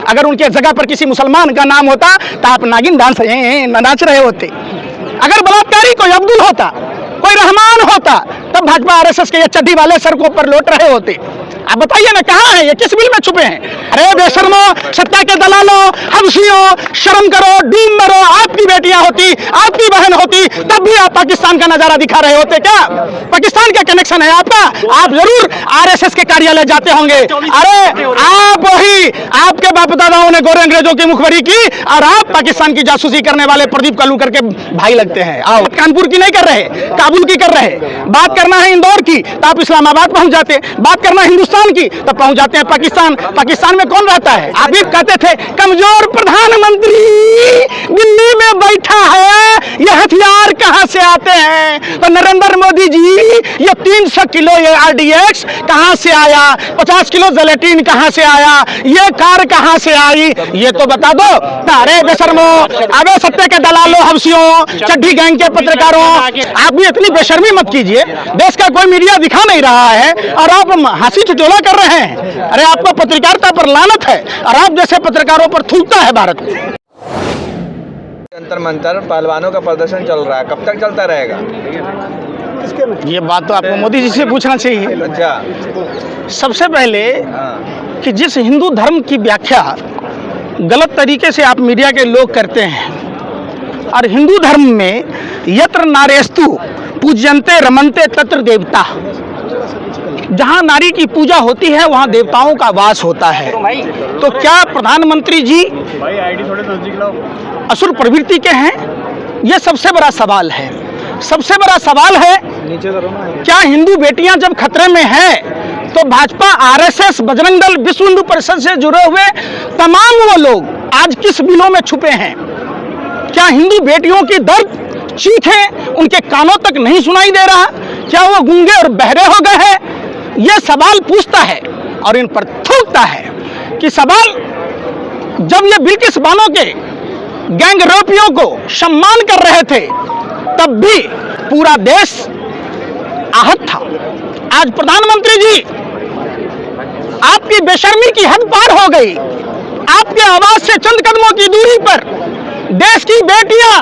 अगर उनके जगह पर किसी मुसलमान का नाम होता तो आप नागिन डांस नाच रहे होते। अगर बलात्कारी कोई अब्दुल होता, कोई रहमान होता, तब भाजपा आरएसएस के ये चड्डी वाले सड़कों पर लौट रहे होते। आप बताइए ना, कहाँ है ये, किस बिल में छुपे हैं? अरे बेशर्मो, सत्ता के दलालों, हवसियों, शर्म करो, डूब मरो। आपकी बेटियां होती, आपकी बहन होती, तब भी आप पाकिस्तान का नजारा दिखा रहे होते क्या? पाकिस्तान का कनेक्शन है आपका? आप जरूर आरएसएस के कार्यालय जाते होंगे। अरे आप वही, आपके बाप दादाओं ने गोरे अंग्रेजों की मुखबरी की और आप पाकिस्तान की जासूसी करने वाले प्रदीप कालूकर के भाई लगते हैं। आओ, कानपुर की नहीं कर रहे, काबुल की कर रहे। बात करना है इंदौर की तो आप इस्लामाबाद पहुंच जाते, बात करना हिंदुस्तान की तो पहुंच जाते हैं पाकिस्तान। पाकिस्तान में कौन रहता है? आप भी कहते थे कमजोर प्रधानमंत्री दिल्ली में बैठा है, ये हथियार कहां से आते हैं? तो नरेंद्र मोदी जी, ये 300 किलो ये आरडीएक्स कहां से आया? 50 किलो जेलेटिन कहां से आया? ये कार कहां से आई? ये तो बता दो। अरे बेशर्मो, अबे सत्ते के दलालों, हवसियों, चड्डी गैंग के पत्रकारों, आप भी इतनी बेशर्मी मत कीजिए। देश का कोई मीडिया दिखा नहीं रहा है और आप हंसी ठिठोला कर रहे हैं। अरे आपको पत्रकारिता पर लानत है और आप जैसे पत्रकारों पर थूकता है भारत। जंतर मंतर पहलवानों का प्रदर्शन चल रहा है, कब तक चलता रहेगा? ये बात तो आपको मोदी जी से पूछना चाहिए। अच्छा, सबसे पहले कि जिस हिंदू धर्म की व्याख्या गलत तरीके से आप मीडिया के लोग करते हैं, और हिंदू धर्म में यत्र नारेस्तु पूज्यन्ते रमन्ते तत्र देवता, जहां नारी की पूजा होती है वहां देवताओं का वास होता है। तो क्या प्रधानमंत्री जी असुर प्रवृत्ति के हैं? यह सबसे बड़ा सवाल है। सबसे बड़ा सवाल है, क्या हिंदू बेटियां जब खतरे में हैं तो भाजपा, आरएसएस, बजरंग दल, विश्व हिंदू परिषद से जुड़े हुए तमाम वो लोग आज किस बिलों में छुपे हैं? क्या हिंदू बेटियों की दर्द चीखें उनके कानों तक नहीं सुनाई दे रहा? क्या वो गूंगे और बहरे हो गए हैं? ये सवाल पूछता है और इन पर थूकता है कि सवाल, जब ये बिल्किस बानो के गैंग रेपियों को सम्मान कर रहे थे तब भी पूरा देश आहत था। आज प्रधानमंत्री जी, आपकी बेशर्मी की हद पार हो गई। आपके आवाज से चंद कदमों की दूरी पर देश की बेटियां,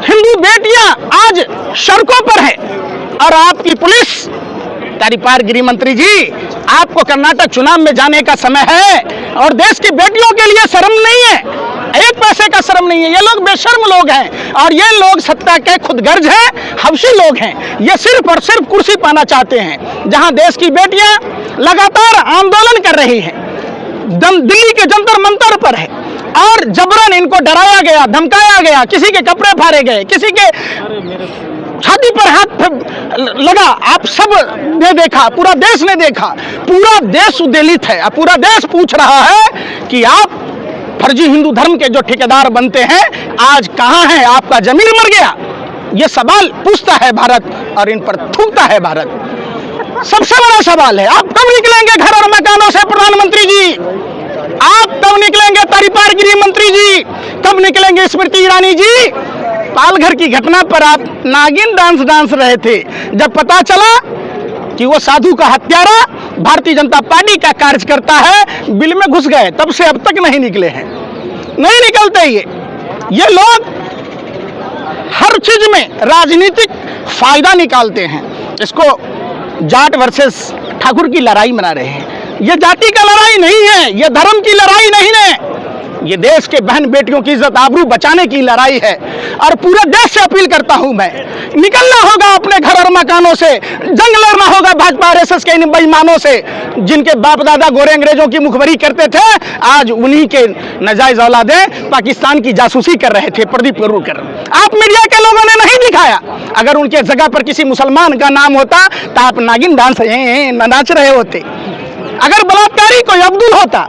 हिंदू बेटियां आज सड़कों पर है और आपकी पुलिस, तारीपार गिरी मंत्री जी, आपको कर्नाटक चुनाव में जाने का समय है और देश की बेटियों के लिए शर्म नहीं है, एक पैसे का शर्म नहीं है। ये लोग बेशर्म लोग हैं और ये लोग सत्ता के खुदगर्ज हैं, हवशी लोग हैं। ये सिर्फ और सिर्फ कुर्सी पाना चाहते हैं। जहां देश की बेटियां लगातार आंदोलन कर रही हैं, दिल्ली के जंतर मंतर पर है और जबरन इनको डराया गया, धमकाया गया, किसी के कपड़े फाड़े गए, किसी के छाती पर हाथ लगा। आप सब ने देखा, पूरा देश ने देखा, पूरा देश उद्वेलित है। पूरा देश पूछ रहा है कि आप फर्जी हिंदू धर्म के जो ठेकेदार बनते हैं आज कहां हैं? आपका जमीर मर गया? ये सवाल पूछता है भारत और इन पर थूकता है भारत। सबसे बड़ा सवाल है, आप कब निकलेंगे घर और मकानों से प्रधानमंत्री जी? आप कब निकलेंगे तारीपार गिरी मंत्री जी? कब निकलेंगे स्मृति ईरानी जी? पालघर की घटना पर आप नागिन डांस रहे थे। जब पता चला कि वो साधु का हत्यारा भारतीय जनता पार्टी का कार्यकर्ता है, बिल में घुस गए, तब से अब तक नहीं निकले हैं। नहीं निकलते ये लोग हर चीज में राजनीतिक फायदा निकालते हैं। इसको जाट वर्सेस ठाकुर की लड़ाई बना रहे हैं। ये जाति का लड़ाई नहीं है, ये धर्म की लड़ाई नहीं है, ये देश के बहन बेटियों की इज्जत आबरू बचाने की लड़ाई है। और पूरे देश से अपील करता हूं मैं, निकलना होगा अपने घर और मकानों से, जंग लड़ना होगा भाजपा आरएसएस के इन बेईमानों से जिनके बाप दादा गोरे अंग्रेजों की मुखबरी करते थे। आज उन्हीं के नाजायज औलादें पाकिस्तान की जासूसी कर रहे थे। प्रदीप कालूकर, आप मीडिया के लोगों ने नहीं दिखाया। अगर उनके जगह पर किसी मुसलमान का नाम होता तो आप नागिन डांस नाच रहे होते। अगर बलात्कारी कोई अब्दुल होता,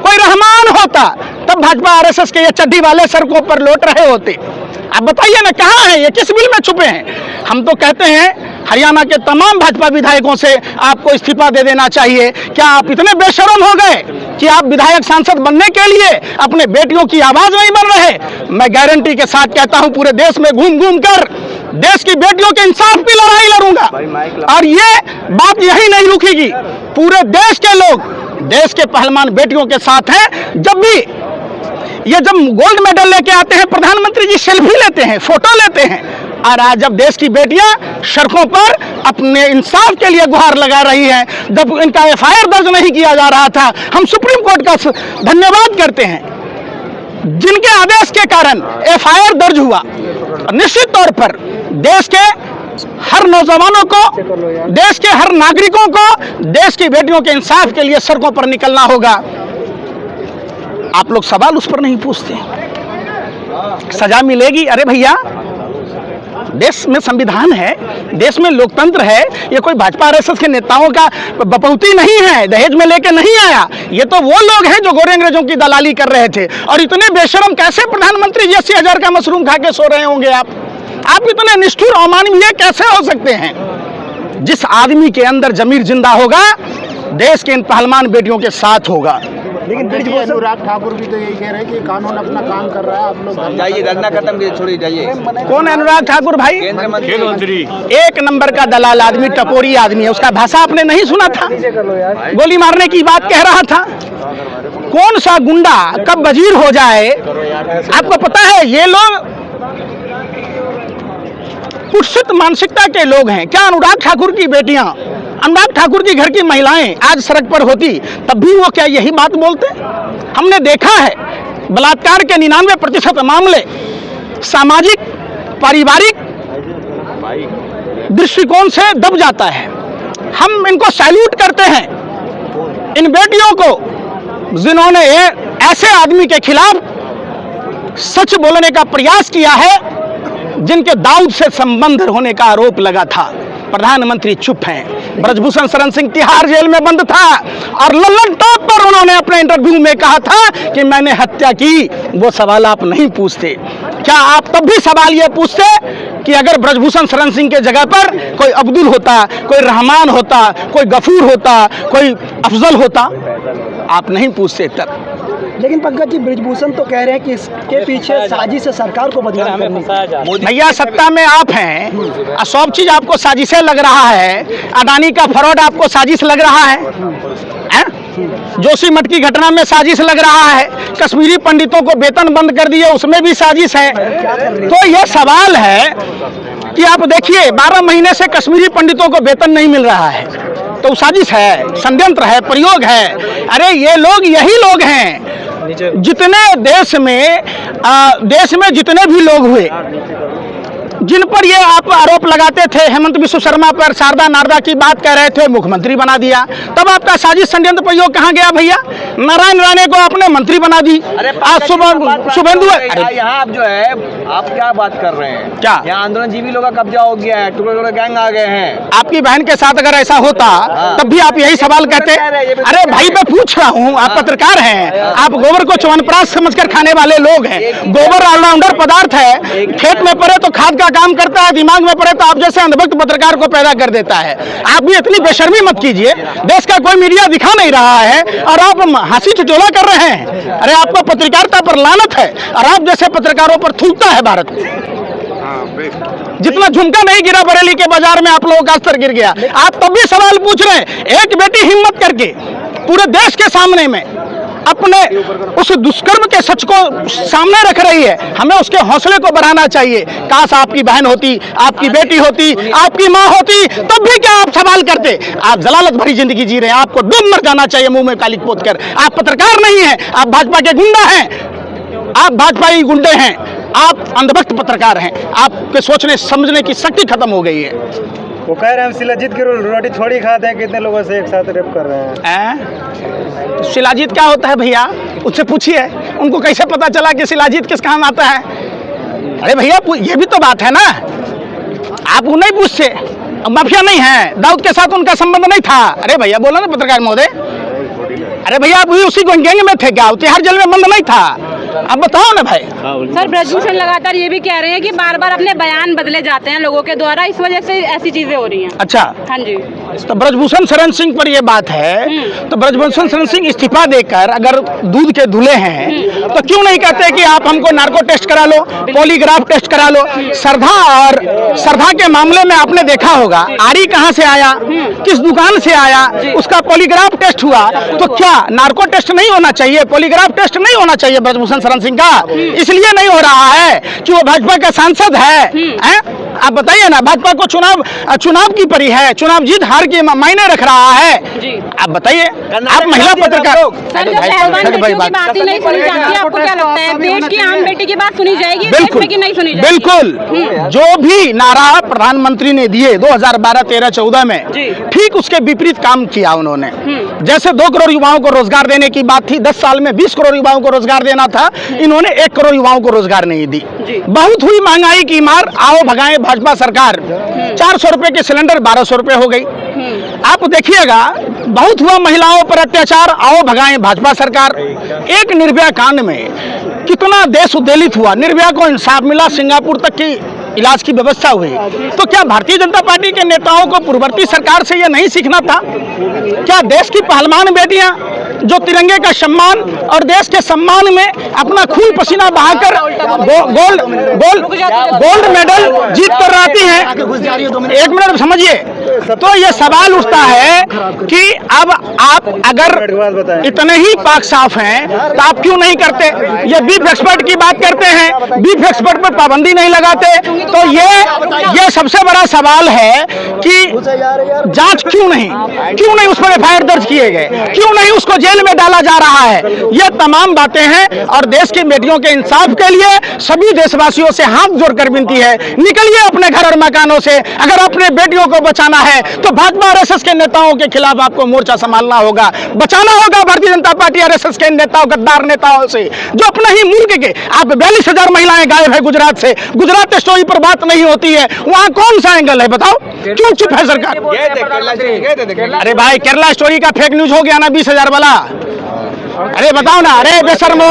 कोई रहमान होता, तब भाजपा आरएसएस के ये चड्डी वाले सड़कों पर लौट रहे होते। आप बताइए ना, कहाँ है ये, किस बिल में छुपे हैं? हम तो कहते हैं हरियाणा के तमाम भाजपा विधायकों से आपको इस्तीफा दे देना चाहिए। क्या आप इतने बेशरम हो गए कि आप विधायक सांसद बनने के लिए अपने बेटियों की आवाज नहीं बन रहे? मैं गारंटी के साथ कहता हूं, पूरे देश में घूम घूम कर देश की बेटियों के इंसाफ की लड़ाई लड़ूंगा। और ये बात यही नहीं रुकेगी, पूरे देश के लोग देश के पहलवान बेटियों के साथ हैं। जब भी ये जब गोल्ड मेडल लेके आते हैं, प्रधानमंत्री जी सेल्फी लेते हैं, फोटो लेते हैं। और आज जब देश की बेटियां सड़कों पर अपने इंसाफ के लिए गुहार लगा रही हैं, जब इनका एफआईआर दर्ज नहीं किया जा रहा था, हम सुप्रीम कोर्ट का धन्यवाद करते हैं जिनके आदेश के कारण एफआईआर दर्ज हुआ। निश्चित तौर पर देश के हर नौजवानों को, देश के हर नागरिकों को देश की बेटियों के इंसाफ के लिए सड़कों पर निकलना होगा। आप लोग सवाल उस पर नहीं पूछते, सजा मिलेगी। अरे भैया, देश में संविधान है, देश में लोकतंत्र है। ये कोई भाजपा आरएसएस के नेताओं का बपौती नहीं है, दहेज में लेके नहीं आया। ये तो वो लोग हैं जो गोरे अंग्रेजों की दलाली कर रहे थे। और इतने बेशरम कैसे प्रधानमंत्री जी 80,000 का मशरूम खा के सो रहे होंगे आप इतने निष्ठुर अमानवीय कैसे हो सकते हैं? जिस आदमी के अंदर जमीर जिंदा होगा, देश के इन पहलवान बेटियों के साथ होगा। लेकिन अनुराग ठाकुर भी तो यही कह रहे हैं कि कानून अपना काम कर रहा है, आप लोग जाइए, धरना खत्म कीजिए, छोड़िए, जाइए। कौन अनुराग ठाकुर भाई? केंद्रीय मंत्री। एक नंबर का दलाल आदमी, टपोरी आदमी है। उसका भाषा आपने नहीं सुना था? गोली मारने की बात कह रहा था। कौन सा गुंडा कब वजीर हो जाए आपको पता है? ये लोग कुत्सित मानसिकता के लोग हैं। क्या अनुराग ठाकुर की बेटियां, अनुराग ठाकुर की घर की महिलाएं आज सड़क पर होती तब भी वो क्या यही बात बोलते? हमने देखा है बलात्कार के 99% मामले सामाजिक पारिवारिक दृष्टिकोण से दब जाता है। हम इनको सैल्यूट करते हैं, इन बेटियों को जिन्होंने ऐसे आदमी के खिलाफ सच बोलने का प्रयास किया है जिनके दाऊद से संबंध होने का आरोप लगा था। प्रधानमंत्री चुप हैं। ब्रजभूषण शरण सिंह तिहाड़ जेल में बंद था और लल्लन टॉप पर उन्होंने अपने इंटरव्यू में कहा था कि मैंने हत्या की। वो सवाल आप नहीं पूछते। क्या आप तब भी सवाल ये पूछते कि अगर ब्रजभूषण शरण सिंह के जगह पर कोई अब्दुल होता, कोई रहमान होता, कोई गफूर होता, कोई अफजल होता? आप नहीं पूछते तब। लेकिन पंकज जी, ब्रजभूषण तो कह रहे हैं कि इसके पीछे साजिश है सरकार को बदनाम करने की। भैया, सत्ता में आप हैं, सब चीज आपको साजिशें लग रहा है। अडानी का फ्रॉड आपको साजिश लग रहा है? जोशीमठ की घटना में साजिश लग रहा है। कश्मीरी पंडितों को वेतन बंद कर दिए, उसमें भी साजिश है। तो यह सवाल है कि आप देखिए, 12 महीने से कश्मीरी पंडितों को वेतन नहीं मिल रहा है, तो साजिश है, षड्यंत्र है, प्रयोग है। अरे ये लोग यही लोग हैं जितने देश में जितने भी लोग हुए जिन पर ये आप आरोप लगाते थे, हेमंत बिश्व शर्मा पर शारदा नारदा की बात कह रहे थे, मुख्यमंत्री बना दिया। तब आपका साजिश षड्यंत्र प्रयोग कहाँ गया भैया? नारायण राणे को आपने मंत्री बना दी। आज शुभेंदु, यहाँ आप जो है, आप क्या बात कर रहे हैं? क्या यहाँ आंदोलनजीवी लोगों का कब्जा हो गया है, टुकड़े गैंग आ गए हैं। आपकी बहन के साथ अगर ऐसा होता तब भी आप यही सवाल कहते? अरे भाई, मैं पूछ रहा हूँ, आप पत्रकार हैं, आप गोबर को च्यवनप्राश समझकर खाने वाले लोग हैं। गोबर ऑलराउंडर पदार्थ है, खेत में पड़े तो खाद का काम करता है, दिमाग में पड़े तो आप जैसे अंधभक्त पत्रकार को पैदा कर देता है। आप भी इतनी बेशर्मी मत कीजिए। देश का कोई मीडिया दिखा नहीं रहा है और आप हंसी ठिठोला कर रहे हैं। अरे आपको पत्रकारिता पर लानत है और आप जैसे पत्रकारों पर थूकता है भारत। जितना झुमका नहीं गिरा बरेली के बाजार में, आप लोगों का स्तर गिर गया। आप तब भी सवाल पूछ रहे हैं। एक बेटी हिम्मत करके पूरे देश के सामने में अपने उस दुष्कर्म के सच को सामने रख रही है। हमें उसके हौसले को बढ़ाना चाहिए। काश आपकी बहन होती, आपकी बेटी होती, आपकी माँ होती, तब भी क्या आप सवाल करते? आप जलालत भरी जिंदगी जी रहे हैं, आपको डूब मर जाना चाहिए मुंह में कालिक पोत कर। आप पत्रकार नहीं हैं, आप भाजपा के गुंडा हैं, आप भाजपाई गुंडे हैं, आप अंधभक्त पत्रकार हैं। आपके सोचने समझने की शक्ति खत्म हो गई है। वो कह रहे हैं शिलाजीत की रोटी थोड़ी खाते हैं, कितने लोगों से एक साथ रेप कर रहे हैं। शिलाजीत क्या होता है भैया? उससे पूछिए, उनको कैसे पता चला कि शिलाजीत किस काम आता है? अरे भैया, ये भी तो बात है ना, आप नहीं पूछते। माफिया नहीं है, दाऊद के साथ उनका संबंध नहीं था। अरे भैया बोलो ना पत्रकार महोदय। अरे भैया, आप भी उसी गैंग में थे क्या? तिहाड़ जेल में बंद नहीं था? अब बताओ ना भाई। सर, ब्रजभूषण लगातार ये भी कह रहे हैं कि बार बार अपने बयान बदले जाते हैं लोगों के द्वारा, इस वजह से ऐसी चीजें हो रही हैं। अच्छा, हाँ जी। तो ब्रजभूषण शरण सिंह पर ये बात है, तो ब्रजभूषण शरण सिंह इस्तीफा देकर अगर दूध के धुले हैं तो क्यों नहीं कहते कि आप हमको नार्को टेस्ट करा लो, पॉलीग्राफ टेस्ट करा लो। श्रद्धा के मामले में आपने देखा होगा, आरी कहां से आया, किस दुकान से आया, उसका पॉलीग्राफ टेस्ट हुआ। तो क्या नार्को टेस्ट नहीं होना चाहिए, पॉलीग्राफ टेस्ट नहीं होना चाहिए ब्रजभूषण शरण सिंह का? इसलिए नहीं हो रहा है कि वो भाजपा का सांसद है? आप बताइए ना, भाजपा को चुनाव की परी है, चुनाव जीत हार की मायने रख रहा है। आप बताइए, आप महिला पत्रकार। सर, जो पहलवान बेटियों की बात ही नहीं सुनी जाती है, आपको क्या लगता है देश की आम बेटी की बात सुनी जाएगी, देश में की नहीं सुनी जाएगी? बिल्कुल, जो भी नारा प्रधानमंत्री ने दिए 2012, 13, 14 में, ठीक उसके विपरीत काम किया उन्होंने। जैसे 2 करोड़ युवाओं को रोजगार देने की बात थी, 10 साल में 20 करोड़ युवाओं को रोजगार देना था, इन्होंने 1 करोड़ युवाओं को रोजगार नहीं दी। बहुत हुई महंगाई की मार, आओ भगाए भाजपा सरकार। 400 रुपए के सिलेंडर 1200 रुपए हो गई। आप देखिएगा, बहुत हुआ महिलाओं पर अत्याचार, आओ भगाए भाजपा सरकार। एक निर्भया कांड में कितना देश उद्वेलित हुआ, निर्भया को इंसाफ मिला, सिंगापुर तक की इलाज की व्यवस्था हुई। तो क्या भारतीय जनता पार्टी के नेताओं को पूर्ववर्ती सरकार से यह नहीं सीखना था? क्या देश की पहलवान बेटियां जो तिरंगे का सम्मान और देश के सम्मान में अपना खून पसीना बहाकर गोल्ड मेडल जीत कर आती हैं? एक मिनट समझिए, तो ये सवाल उठता है कि अब आप अगर इतने ही पाक साफ हैं तो आप क्यों नहीं करते? ये बीफ एक्सपर्ट की बात करते हैं, बीफ एक्सपर्ट पर पाबंदी नहीं लगाते। तो ये सबसे बड़ा सवाल है कि जांच क्यों नहीं उस पर एफआईआर दर्ज किए गए, क्यों नहीं उसको जेल में डाला जा रहा है? ये तमाम बातें हैं और देश की बेटियों के इंसाफ के लिए सभी देशवासियों से हाथ जोड़कर विनती है, निकलिए अपने घर और मकानों से। अगर अपने बेटियों को बचाना है तो भाजपा आरएसएस के नेताओं के खिलाफ आपको मोर्चा संभालना होगा, बचाना होगा भारतीय जनता पार्टी आरएसएस के नेताओं, गद्दार नेताओं से, जो अपने ही मुल्क के। आप 42,000 महिलाएं गायब है गुजरात से, गुजरात स्टोरी पर बात नहीं होती है, वहां कौन सा एंगल है बताओ? क्यों चुप है सरकार? अरे भाई, केरला स्टोरी का फेक न्यूज हो गया ना 20,000 वाला। अरे बताओ ना, अरे बेशर्मो,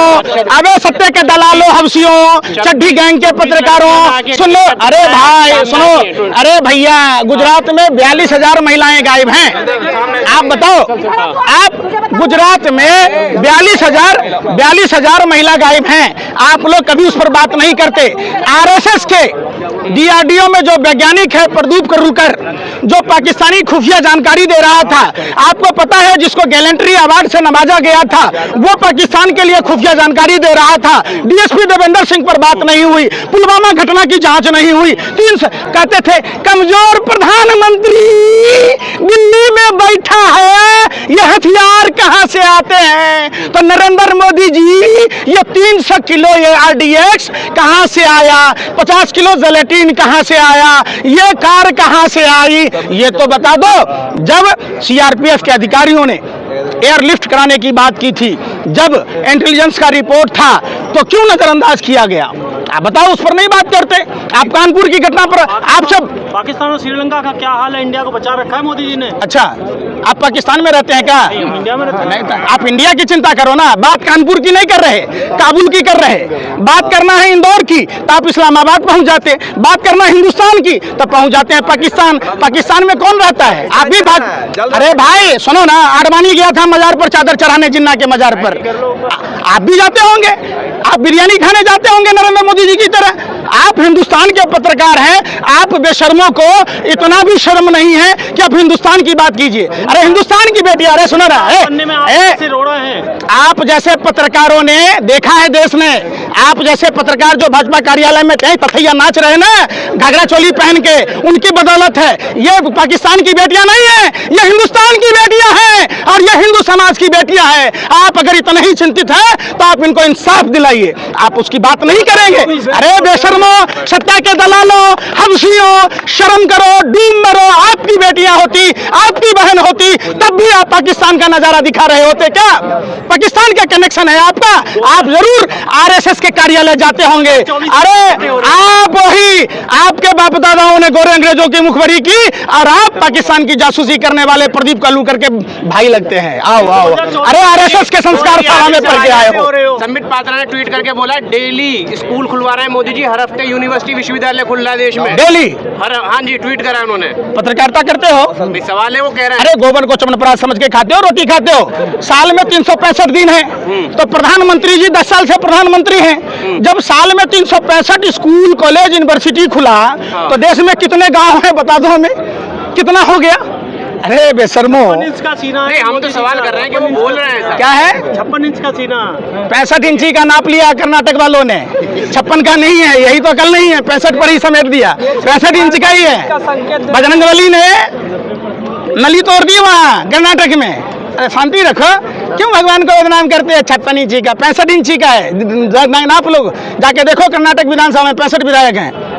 अबे सत्य के दलालों, हवसियों, चड्ढी गैंग के पत्रकारों, सुन लो। अरे भाई सुनो, अरे भैया, गुजरात में 42,000 महिलाएं गायब हैं। आप बताओ, आप गुजरात में 42,000 महिला गायब हैं, आप लोग कभी उस पर बात नहीं करते। आरएसएस के डीआरडीओ में जो वैज्ञानिक है प्रदीप करुलकर, जो पाकिस्तानी खुफिया जानकारी दे रहा था, आपको पता है, जिसको गैलेंट्री अवार्ड से नवाजा गया था, वो पाकिस्तान के लिए खुफिया जानकारी दे रहा था। डीएसपी देवेंद्र सिंह पर बात नहीं हुई, पुलवामा घटना की जांच नहीं हुई। कहते थे कमजोर प्रधानमंत्री दिल्ली में बैठा है, ये हथियार कहां से आते हैं? तो नरेंद्र मोदी जी, ये 300 किलो ये आरडीएक्स कहां से आया? 50 किलो जिलेटिन कहां से आया? ये कार कहां से आई? ये तो बता दो। जब सीआरपीएफ के अधिकारियों ने एयरलिफ्ट कराने की बात की थी, जब इंटेलिजेंस का रिपोर्ट था, तो क्यों नजरअंदाज किया गया? आप बताओ, उस पर नहीं बात करते। आप कानपुर की घटना पर आप सब, पाकिस्तान और श्रीलंका का क्या हाल है? इंडिया को बचा रखा है मोदी जी ने। अच्छा, आप पाकिस्तान में रहते हैं क्या? इंडिया में रहते हैं। आप इंडिया की चिंता करो ना, बात कानपुर की नहीं कर रहे, काबुल की कर रहे। बात करना है इंदौर की तो आप इस्लामाबाद पहुंच जाते, बात करना हिंदुस्तान की तो पहुंच जाते हैं पाकिस्तान। पाकिस्तान में कौन रहता है? आप भी बात। अरे भाई सुनो ना, आडवाणी गया था मजार पर चादर चढ़ाने, जिन्ना के मजार पर, आप भी जाते होंगे, आप बिरयानी खाने जाते होंगे नरेंद्र मोदी जी की तरह। आप हिंदुस्तान के पत्रकार हैं, आप बेशर्मों को इतना भी शर्म नहीं है कि आप हिंदुस्तान की बात कीजिए। अरे हिंदुस्तान की बेटी, अरे सुनो ना, आप जैसे पत्रकारों ने देखा है देश ने, आप जैसे पत्रकार जो भाजपा कार्यालय में कहीं तथैया नाच रहे ना घाघरा चोली पहन के, उनकी बदौलत है। ये पाकिस्तान की बेटियां नहीं है, ये हिंदुस्तान की बेटियां हैं और ये हिंदू समाज की बेटियां हैं। आप अगर इतना ही चिंतित है तो आप इनको इंसाफ दिलाइए, आप उसकी बात नहीं करेंगे। अरे बेशर्मो, सत्ता के दलालों, हवसियों, शर्म करो, डूब मरो। आपकी बेटियां होती, आपकी बहन होती, तब भी आप पाकिस्तान पाकिस्तान का नजारा दिखा रहे होते क्या? पाकिस्तान का कनेक्शन है आपका, आप जरूर आरएसएस के कार्यालय जाते होंगे। अरे आप वही, आपके बाप दादाओं ने गोरे अंग्रेजों की मुखबरी की और आप पाकिस्तान की जासूसी करने वाले प्रदीप कालूकर के भाई लगते हैं। आओ आओ, अरे आरएसएस के संस्कार सारा में पढ़ के आए हो। संबित पात्रा ने ट्वीट करके बोला डेली स्कूल खुलवा रहे हैं मोदी जी, हर हफ्ते यूनिवर्सिटी विश्वविद्यालय खुल रहा है देश में डेली। हाँ जी, ट्वीट करा उन्होंने। पत्रकारिता करते हो? सवाल है, वो कह रहे हैं अरे गोबर को चमनप्राश समझ के खाते हो, रोटी खाते हो। साल में 365 दिन है, तो प्रधानमंत्री जी 10 साल से प्रधानमंत्री हैं। जब साल में 365 स्कूल कॉलेज यूनिवर्सिटी खुला तो देश में कितने गांव हैं बता दो हमें, कितना हो गया? अरे बेशर्मो, 56 इंच का सीना है। हम तो सवाल कर रहे हैं कि वो बोल रहे हैं क्या है? 56 इंच का सीना, 65 इंची का नाप लिया कर्नाटक वालों ने, 56 का नहीं है, यही तो अकल नहीं है, 65 पर ही समेट दिया, 65 इंच का ही है। बजरंगबली ने नली तोड़ दी वहाँ कर्नाटक में। अरे शांति रखो, क्यों भगवान को बदनाम करते हैं? 56 इंची का, 65 इंची का है, नाप लो, जाके देखो कर्नाटक विधानसभा में 65 विधायक हैं।